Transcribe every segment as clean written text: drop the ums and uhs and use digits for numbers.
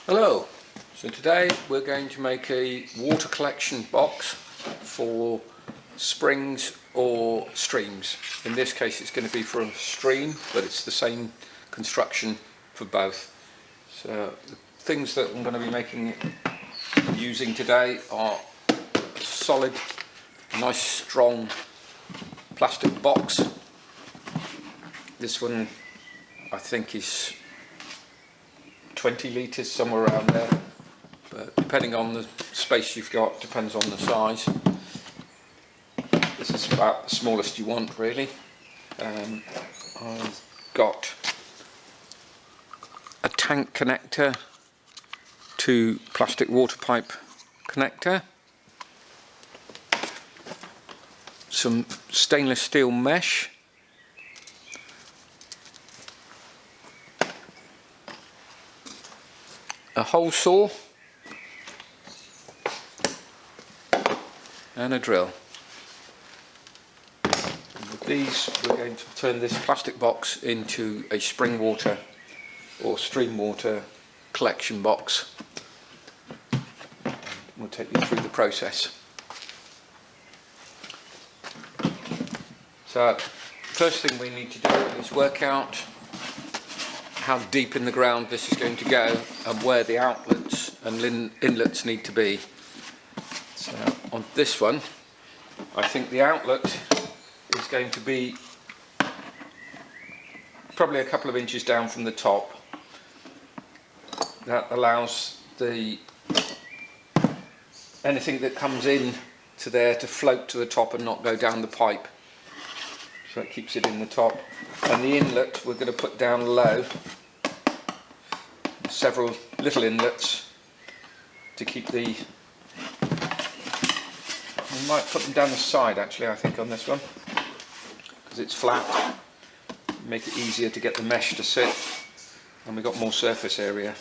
Hello, so today we're going to make a water collection box for springs or streams. In this case it's going to be for a stream, but it's the same construction for both. So the things that I'm going to be using today are a solid, nice strong plastic box. This one I think is 20 litres, somewhere around there, but depending on the space you've got, depends on the size. This is about the smallest you want, really. I've got a tank connector to plastic water pipe connector, some stainless steel mesh, a hole saw and a drill. And with these we're going to turn this plastic box into a spring water or stream water collection box. We'll take you through the process. So first thing we need to do is work out how deep in the ground this is going to go and where the outlets and inlets need to be. So on this one I think the outlet is going to be probably a couple of inches down from the top. That allows anything that comes in to there to float to the top and not go down the pipe. So it keeps it in the top. And the inlet we're going to put down low. Several little inlets to keep we might put them down the side actually, I think, on this one, because it's flat. Make it easier to get the mesh to sit, and we've got more surface area.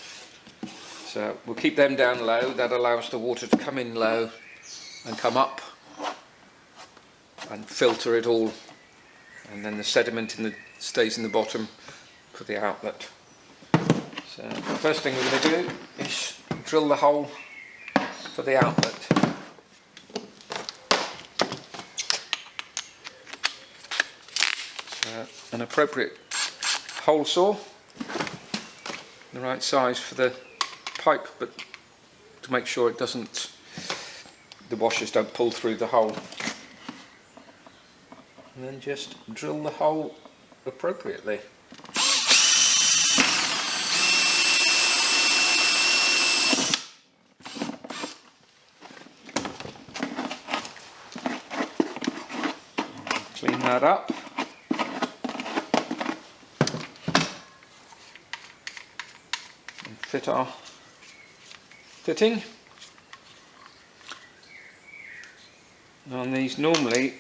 So we'll keep them down low. That allows the water to come in low and come up and filter it all, and then the sediment stays in the bottom for the outlet. So the first thing we're going to do is drill the hole for the outlet. So an appropriate hole saw, the right size for the pipe, but to make sure the washers don't pull through the hole. And then just drill the hole appropriately. Clean that up. And fit our fitting. Now on these, normally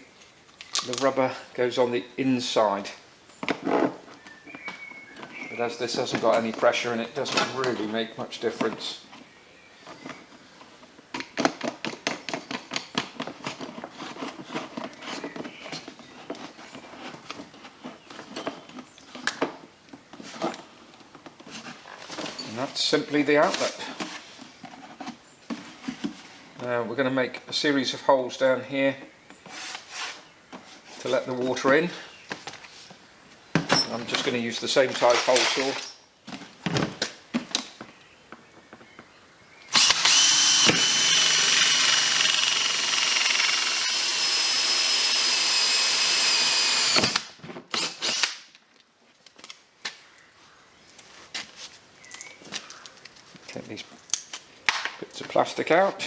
the rubber goes on the inside, but as this hasn't got any pressure in it, doesn't really make much difference. And that's simply the outlet. Now we're going to make a series of holes down here to let the water in. I'm just going to use the same type hole saw. Take these bits of plastic out.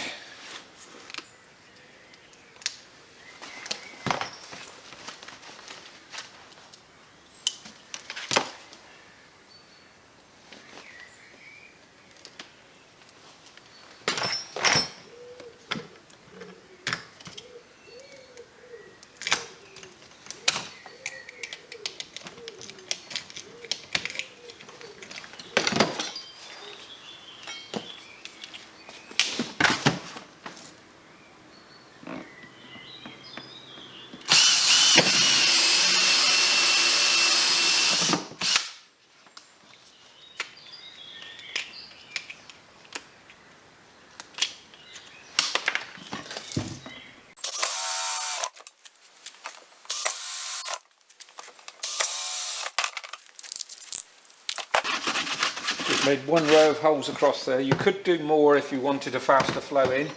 Made one row of holes across there. You could do more if you wanted a faster flow in,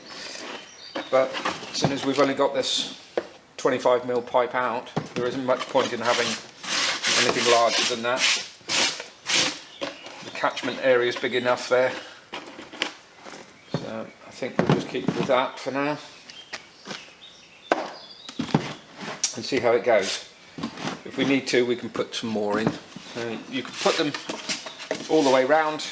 but as soon as we've only got this 25mm pipe out, there isn't much point in having anything larger than that. The catchment area is big enough there, so I think we'll just keep with that for now and see how it goes. If we need to, we can put some more in. You can put them all the way round,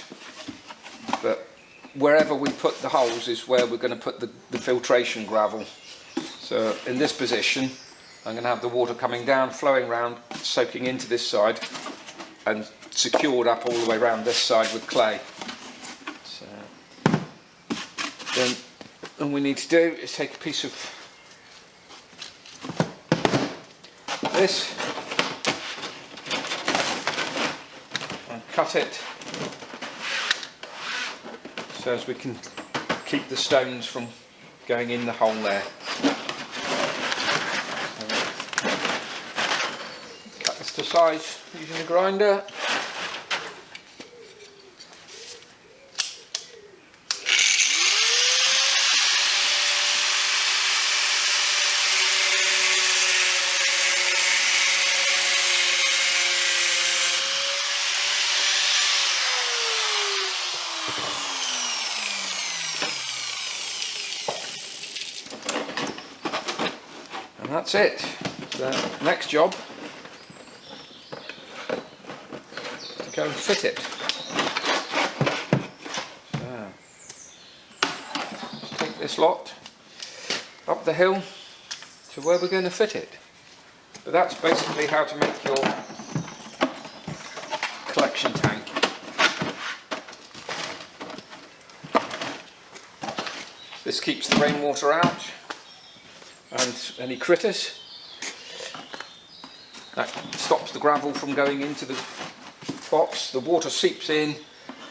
but wherever we put the holes is where we're going to put the filtration gravel. So in this position I'm going to have the water coming down, flowing round, soaking into this side and secured up all the way around this side with clay. So then all we need to do is take a piece of this and cut it so as we can keep the stones from going in the hole there. Cut this to size using a grinder. And that's it. The next job is to go and fit it. So, let's take this lot up the hill to where we're going to fit it. But that's basically how to make your collection tank. This keeps the rainwater out and any critters. That stops the gravel from going into the box. The water seeps in.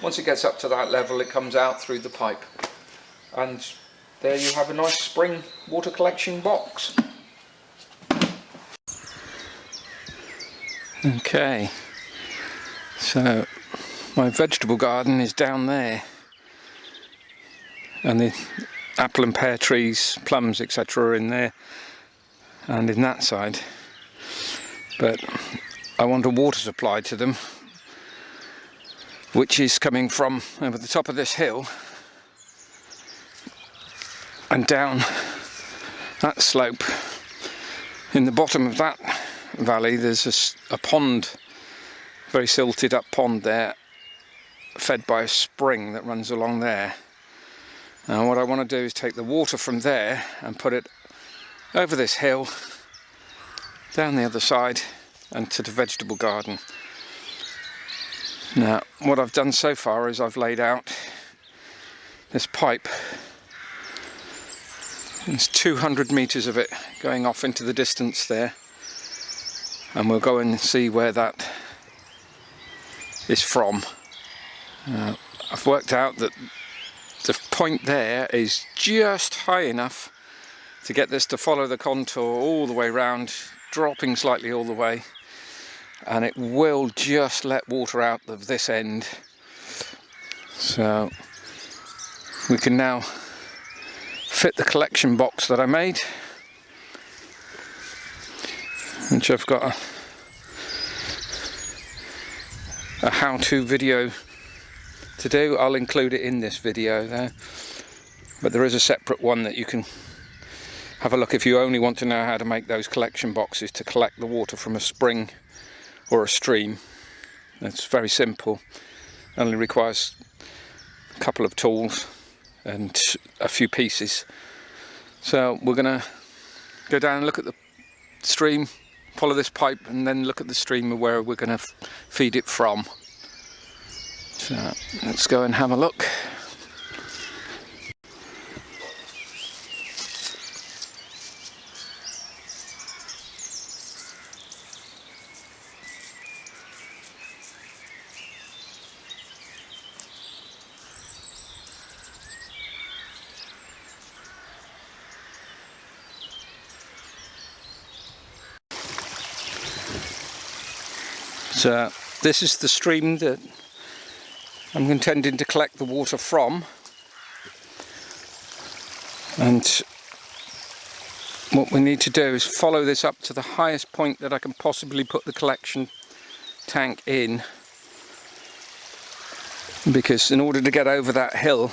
Once it gets up to that level, it comes out through the pipe. And there you have a nice spring water collection box. Okay, so my vegetable garden is down there, and the apple and pear trees, plums, etc. are in there and in that side, but I want a water supply to them which is coming from over the top of this hill and down that slope. In the bottom of that valley there's a pond, very silted up pond there, fed by a spring that runs along there. Now what I want to do is take the water from there and put it over this hill, down the other side and to the vegetable garden. Now what I've done so far is I've laid out this pipe. There's 200 metres of it going off into the distance there, and we'll go and see where that is from. I've worked out that the point there is just high enough to get this to follow the contour all the way round, dropping slightly all the way, and it will just let water out of this end. So we can now fit the collection box that I made, which I've got a how-to video to do. I'll include it in this video there, but there is a separate one that you can have a look if you only want to know how to make those collection boxes to collect the water from a spring or a stream. It's very simple, only requires a couple of tools and a few pieces. So we're going to go down and look at the stream, follow this pipe, and then look at the stream where we're going to feed it from. So let's go and have a look. So this is the stream that I'm intending to collect the water from, and what we need to do is follow this up to the highest point that I can possibly put the collection tank in, because in order to get over that hill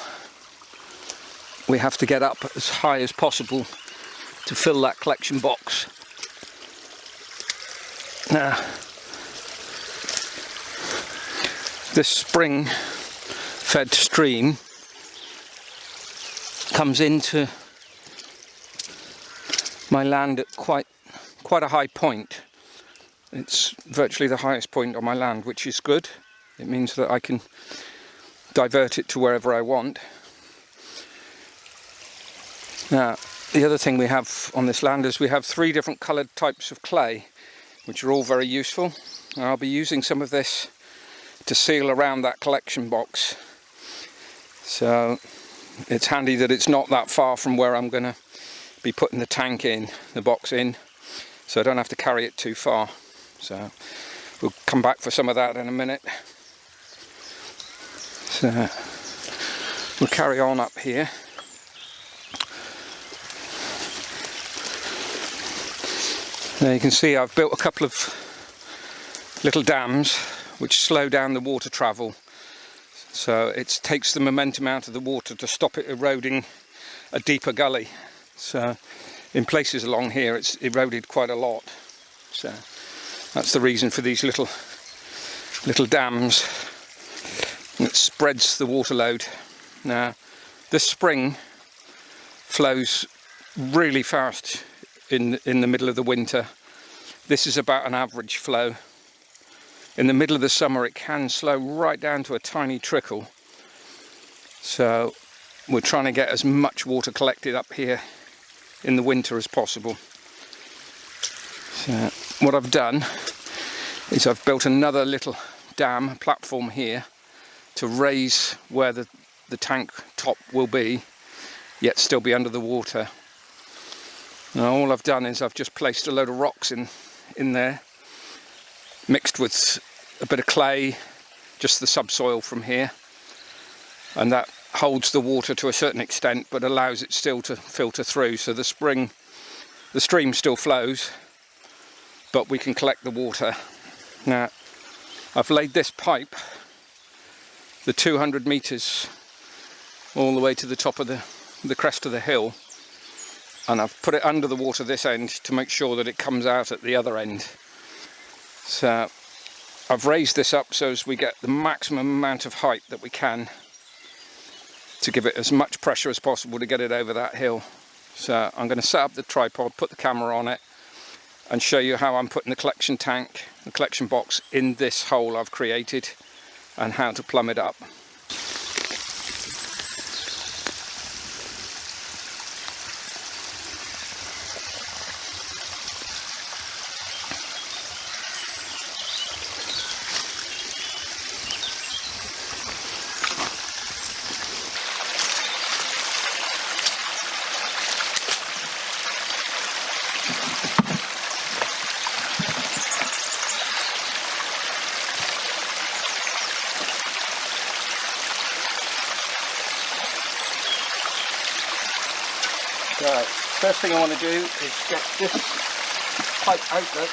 we have to get up as high as possible to fill that collection box. Now, this spring fed stream comes into my land at quite a high point. It's virtually the highest point on my land, which is good. It means that I can divert it to wherever I want. Now, the other thing we have on this land is we have 3 different coloured types of clay, which are all very useful. And I'll be using some of this to seal around that collection box. So it's handy that it's not that far from where I'm going to be putting the tank in, the box in, so I don't have to carry it too far. So we'll come back for some of that in a minute. So we'll carry on up here. Now you can see I've built a couple of little dams which slow down the water travel, so it takes the momentum out of the water to stop it eroding a deeper gully. So in places along here it's eroded quite a lot, so that's the reason for these little dams. It spreads the water load. Now this spring flows really fast in the middle of the winter. This is about an average flow. In the middle of the summer it can slow right down to a tiny trickle. So we're trying to get as much water collected up here in the winter as possible. So what I've done is I've built another little dam platform here to raise where the tank top will be, yet still be under the water. Now all I've done is I've just placed a load of rocks in there, mixed with a bit of clay, just the subsoil from here, and that holds the water to a certain extent but allows it still to filter through, so the stream still flows but we can collect the water. Now I've laid this pipe the 200 meters all the way to the top of the crest of the hill, and I've put it under the water this end to make sure that it comes out at the other end. So I've raised this up so as we get the maximum amount of height that we can to give it as much pressure as possible to get it over that hill. So I'm going to set up the tripod, put the camera on it, and show you how I'm putting the collection tank, the collection box, in this hole I've created and how to plumb it up. Right, first thing I want to do is get this pipe outlet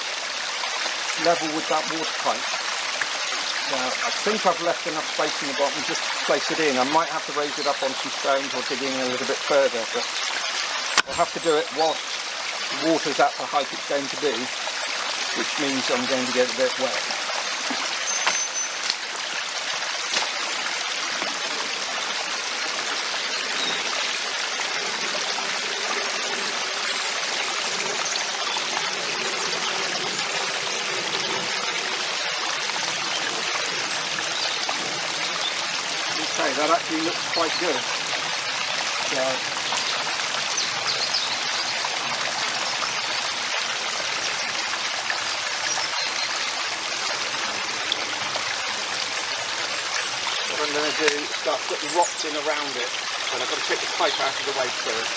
level with that water pipe. Now I think I've left enough space in the bottom just to place it in. I might have to raise it up on some stones or dig in a little bit further, but I'll have to do it whilst the water's at the height it's going to be, which means I'm going to get a bit wet. That actually looks quite good. So what I'm going to do is start putting rocks in around it, and I've got to take the pipe out of the way first.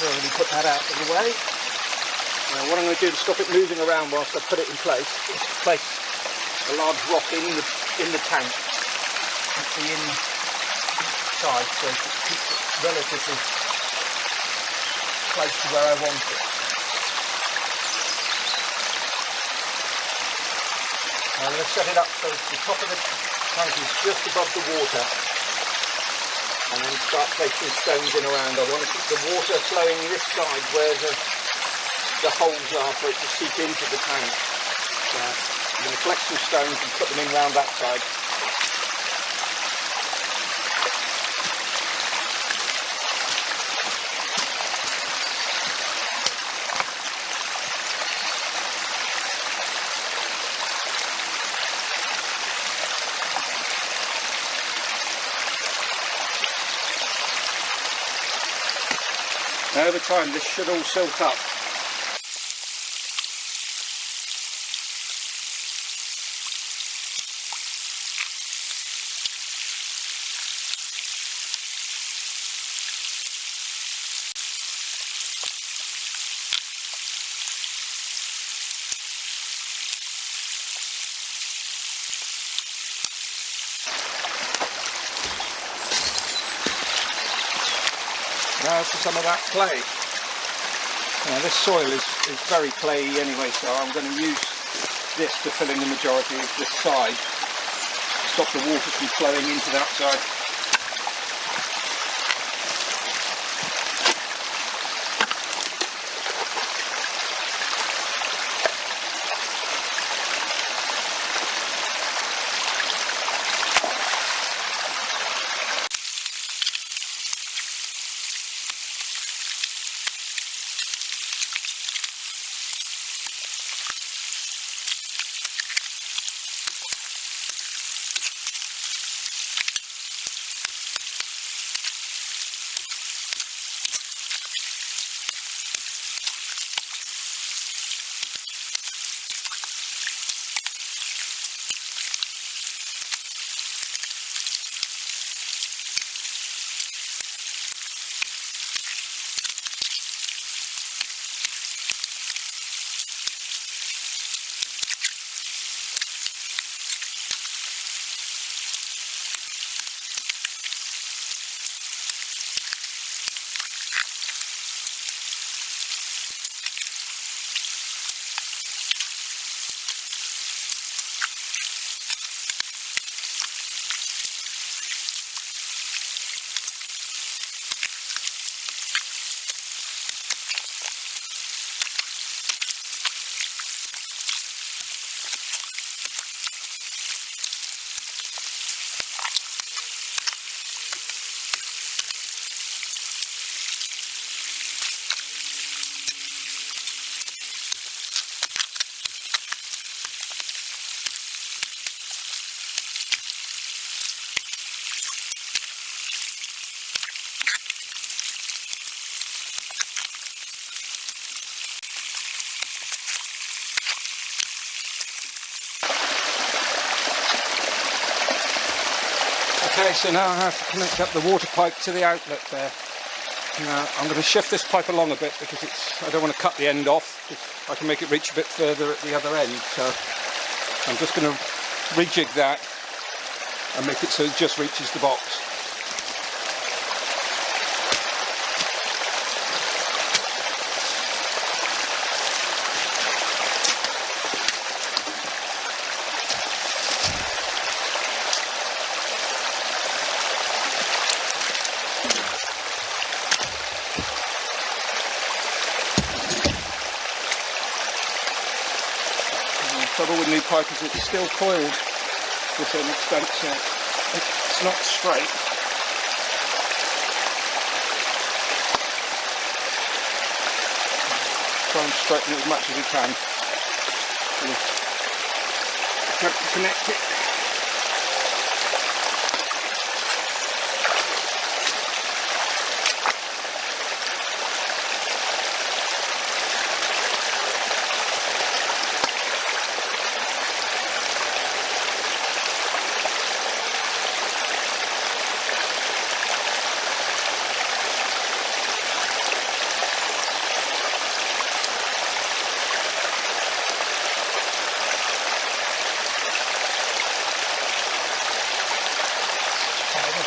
temporarily put that out of the way. Now what I'm going to do to stop it moving around whilst I put it in place is place a large rock in the tank at the inside, so it keeps it relatively close to where I want it. Now I'm going to set it up so the top of the tank is just above the water, and then start placing stones in around. I want to keep the water flowing this side where the holes are for it to seep into the tank. So I'm going to collect some stones and put them in round that side. Now over time this should all silt up. Now for some of that clay. Now this soil is very clayey anyway, so I'm going to use this to fill in the majority of this side, stop the water from flowing into that side. Okay, so now I have to connect up the water pipe to the outlet there. Now I'm going to shift this pipe along a bit because I don't want to cut the end off. I can make it reach a bit further at the other end, so I'm just going to rejig that and make it so it just reaches the box. The trouble with new pipe is it's still coiled to a certain extent, so it's not straight. Try and straighten it as much as we can. Attempt to connect it.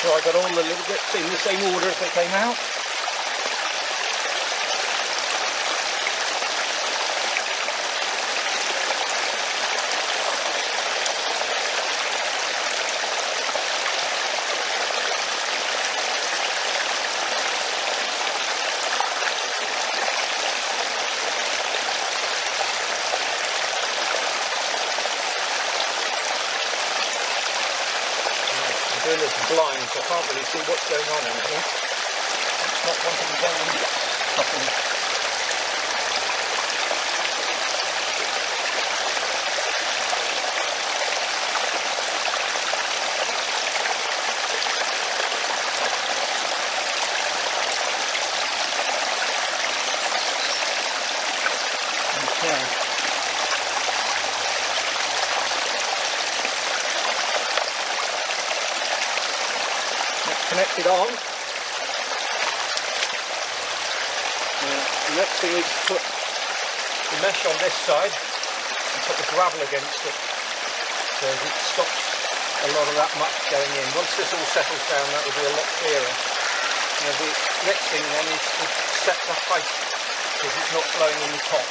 sure I got all the little bits in the same order as they came out. I'm doing this blind, so I can't really see what's going on in here. It's not wanting to go in properly. Okay. Connected on. The next thing is to put the mesh on this side and put the gravel against it so it stops a lot of that muck going in. Once this all settles down, that will be a lot clearer. Now the next thing then is to set the height because it's not flowing in the top.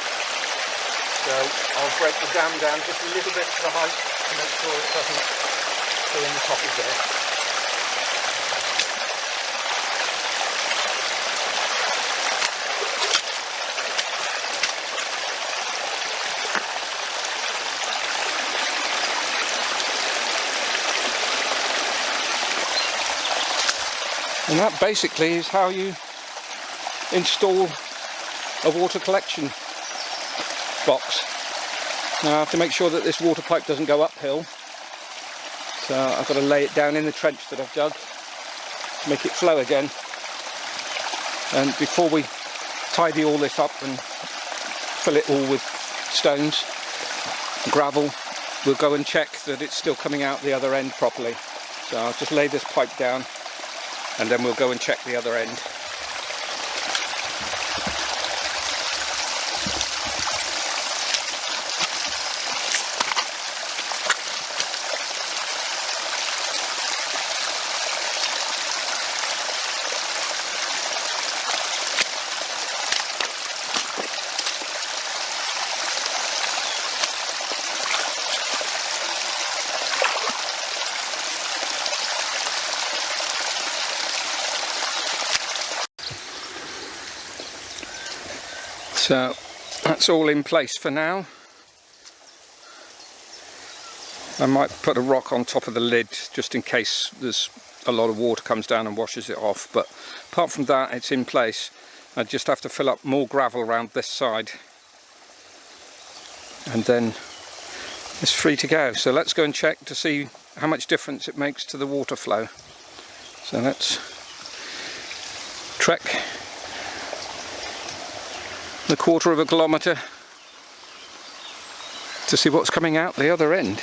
So I'll break the dam down just a little bit to the height to make sure it doesn't go in the top of there. And that basically is how you install a water collection box. Now I have to make sure that this water pipe doesn't go uphill, so I've got to lay it down in the trench that I've dug to make it flow again. And before we tidy all this up and fill it all with stones, gravel, we'll go and check that it's still coming out the other end properly. So I'll just lay this pipe down and then we'll go and check the other end. So that's all in place for now. I might put a rock on top of the lid just in case there's a lot of water comes down and washes it off, but apart from that it's in place. I just have to fill up more gravel around this side and then it's free to go. So let's go and check to see how much difference it makes to the water flow. So let's trek the 1/4 of a kilometre to see what's coming out the other end.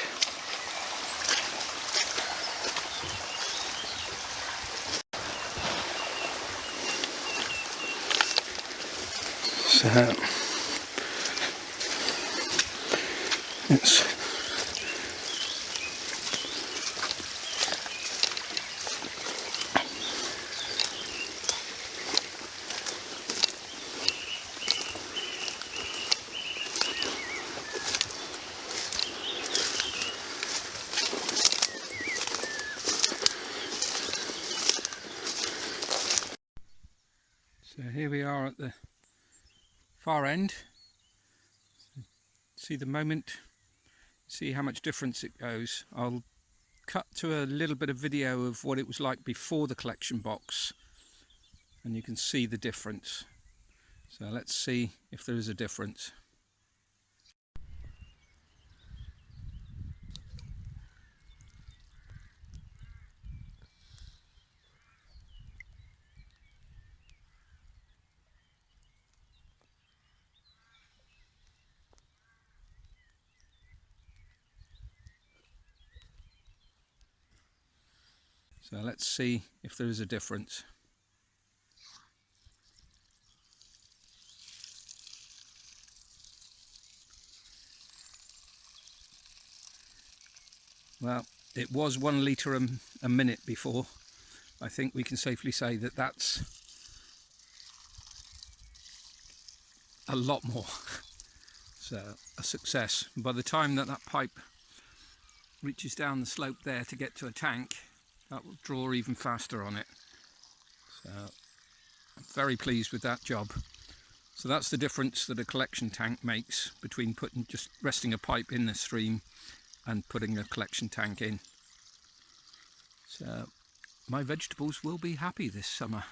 So it's So here we are at the far end. See the moment, see how much difference it goes. I'll cut to a little bit of video of what it was like before the collection box and you can see the difference. So let's see if there is a difference. So let's see if there is a difference. Well, it was 1 litre a minute before, I think we can safely say that that's a lot more. So a success. By the time that pipe reaches down the slope there to get to a tank, that will draw even faster on it. So I'm very pleased with that job. So that's the difference that a collection tank makes between just resting a pipe in the stream and putting a collection tank in. So my vegetables will be happy this summer.